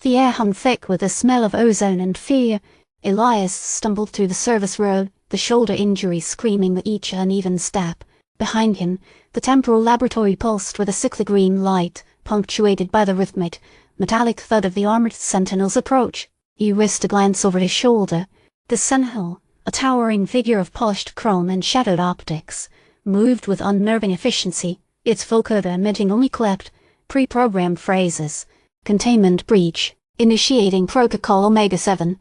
The air hung thick with the smell of ozone and fear. Elias stumbled through the service road, the shoulder injury screaming with each uneven step. Behind him, the temporal laboratory pulsed with a cyclic green light, punctuated by the rhythmic, metallic thud of the Armored Sentinel's approach. He risked a glance over his shoulder. The Sentinel, a towering figure of polished chrome and shadowed optics, moved with unnerving efficiency, its vocoder emitting only clipped, pre-programmed phrases. Containment breach, initiating protocol Omega-7.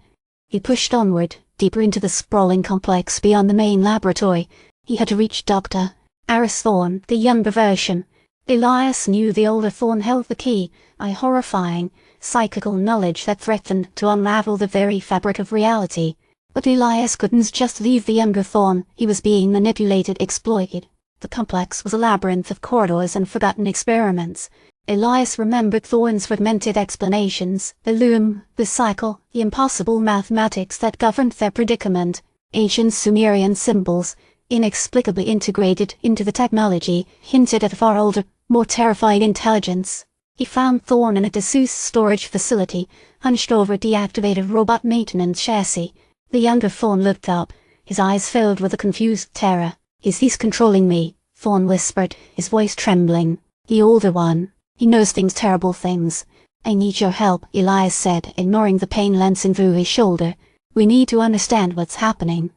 He pushed onward, deeper into the sprawling complex beyond the main laboratory. He had to reach Dr. Aris Thorne, the younger version. Elias knew the older Thorne held the key, a horrifying, cyclical knowledge that threatened to unravel the very fabric of reality. But Elias couldn't just leave the younger Thorne. He was being manipulated, exploited. The complex was a labyrinth of corridors and forgotten experiments. Elias remembered Thorne's fragmented explanations, the Loom, the cycle, the impossible mathematics that governed their predicament, ancient Sumerian symbols, inexplicably integrated into the technology, hinted at a far older, more terrifying intelligence. He found Thorne in a disused storage facility, hunched over a deactivated robot maintenance chassis. The younger Thorne looked up, his eyes filled with a confused terror. He's controlling me," Thorne whispered, his voice trembling. "The older one. He knows terrible things. I need your help," Elias said, ignoring the pain lancing through his shoulder. "We need to understand what's happening."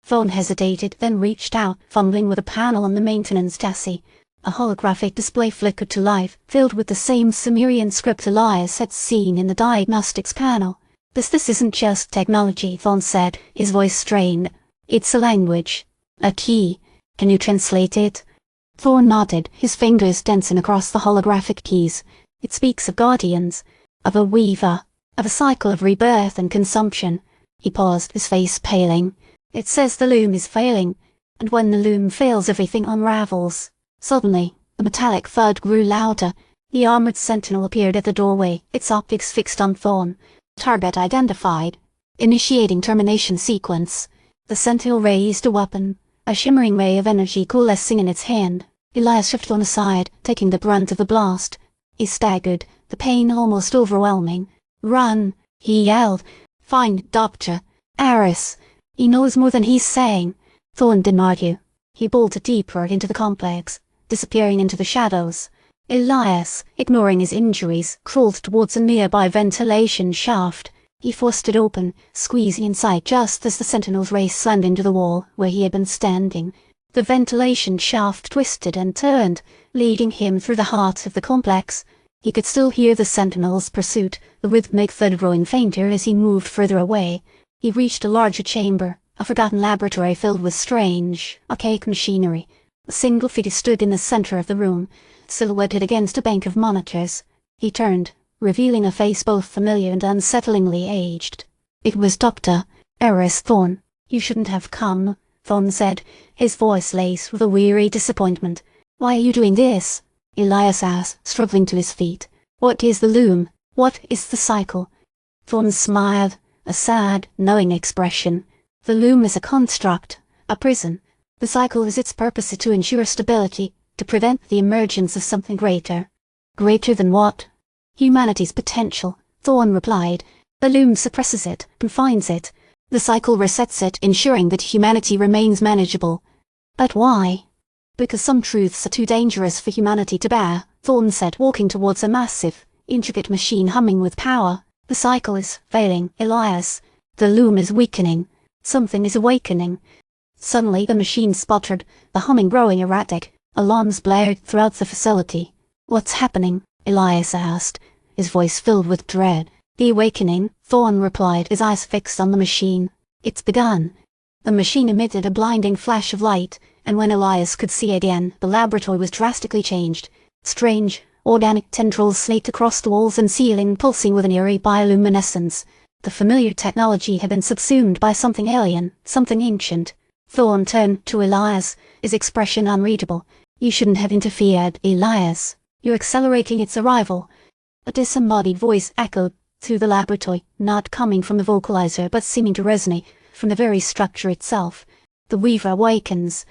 Thorne hesitated, then reached out, fumbling with a panel on the maintenance chassis. A holographic display flickered to life, filled with the same Sumerian script Elias had seen in the diagnostics panel. This isn't just technology," Thorne said, his voice strained. "It's a language. A key. Can you translate it?" Thorne nodded, his fingers dancing across the holographic keys. "It speaks of guardians, of a weaver, of a cycle of rebirth and consumption." He paused, his face paling. "It says the Loom is failing, and when the Loom fails everything unravels." Suddenly, the metallic thud grew louder. The Armored Sentinel appeared at the doorway, its optics fixed on Thorne. "Target identified. Initiating termination sequence." The Sentinel raised a weapon, a shimmering ray of energy coalescing in its hand. Elias shoved Thorne aside, taking the brunt of the blast. He staggered, the pain almost overwhelming. "Run!" he yelled. "Find Dr. Aris. He knows more than he's saying." Thorne didn't argue. He bolted deeper into the complex, disappearing into the shadows. Elias, ignoring his injuries, crawled towards a nearby ventilation shaft. He forced it open, squeezing inside just as the Sentinel's ray slammed into the wall where he had been standing. The ventilation shaft twisted and turned, leading him through the heart of the complex. He could still hear the Sentinel's pursuit, the rhythmic thud growing fainter as he moved further away. He reached a larger chamber, a forgotten laboratory filled with strange, archaic machinery. A single figure stood in the center of the room, silhouetted against a bank of monitors. He turned, revealing a face both familiar and unsettlingly aged. It was Dr. Aris Thorne. "You shouldn't have come," Thorne said, his voice laced with a weary disappointment. "Why are you doing this?" Elias asked, struggling to his feet. "What is the Loom? What is the cycle?" Thorne smiled, a sad, knowing expression. "The Loom is a construct, a prison. The cycle is its purpose to ensure stability, to prevent the emergence of something greater." "Greater than what?" "Humanity's potential," Thorne replied. "The Loom suppresses it, confines it. The cycle resets it, ensuring that humanity remains manageable." "But why?" "Because some truths are too dangerous for humanity to bear," Thorne said, walking towards a massive, intricate machine humming with power. "The cycle is failing, Elias. The Loom is weakening. Something is awakening." Suddenly the machine sputtered, the humming growing erratic. Alarms blared throughout the facility. "What's happening?" Elias asked, his voice filled with dread. "The awakening," Thorne replied, his eyes fixed on the machine. "It's begun." The machine emitted a blinding flash of light, and when Elias could see again, the laboratory was drastically changed. Strange, organic tendrils slaked across the walls and ceiling, pulsing with an eerie bioluminescence. The familiar technology had been subsumed by something alien, something ancient. Thorne turned to Elias, his expression unreadable. "You shouldn't have interfered, Elias. You're accelerating its arrival." A disembodied voice echoed through the laboratory, not coming from the vocalizer but seeming to resonate from the very structure itself. "The Weaver awakens."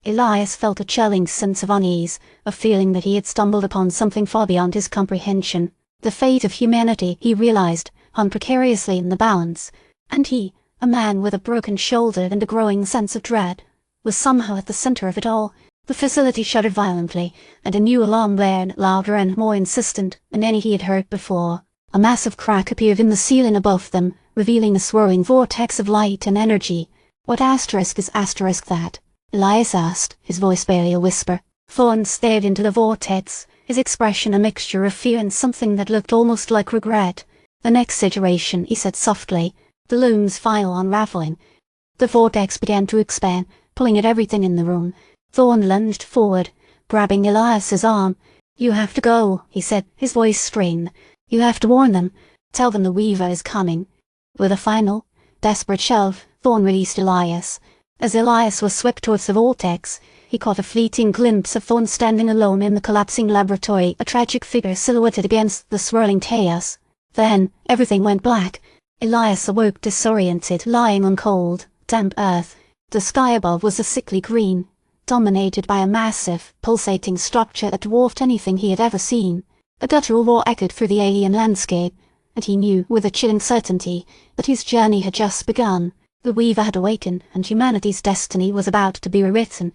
Elias felt a chilling sense of unease, a feeling that he had stumbled upon something far beyond his comprehension. The fate of humanity, he realized, hung precariously in the balance, and he, a man with a broken shoulder and a growing sense of dread, was somehow at the center of it all. The facility shuddered violently, and a new alarm blared, louder and more insistent than any he had heard before. A massive crack appeared in the ceiling above them, revealing a swirling vortex of light and energy. "What asterisk is asterisk that?" Elias asked, his voice barely a whisper. Thorne stared into the vortex, his expression a mixture of fear and something that looked almost like regret. "The next iteration," he said softly. "The Loom's final unraveling." The vortex began to expand, pulling at everything in the room. Thorne lunged forward, grabbing Elias's arm. "You have to go," he said, his voice strained. "You have to warn them. Tell them the Weaver is coming." With a final, desperate shove, Thorne released Elias. As Elias was swept towards the vortex, he caught a fleeting glimpse of Thorne standing alone in the collapsing laboratory, a tragic figure silhouetted against the swirling chaos. Then, everything went black. Elias awoke disoriented, lying on cold, damp earth. The sky above was a sickly green, dominated by a massive, pulsating structure that dwarfed anything he had ever seen. A guttural roar echoed through the alien landscape, and he knew with a chilling certainty that his journey had just begun. The Weaver had awakened, and humanity's destiny was about to be rewritten.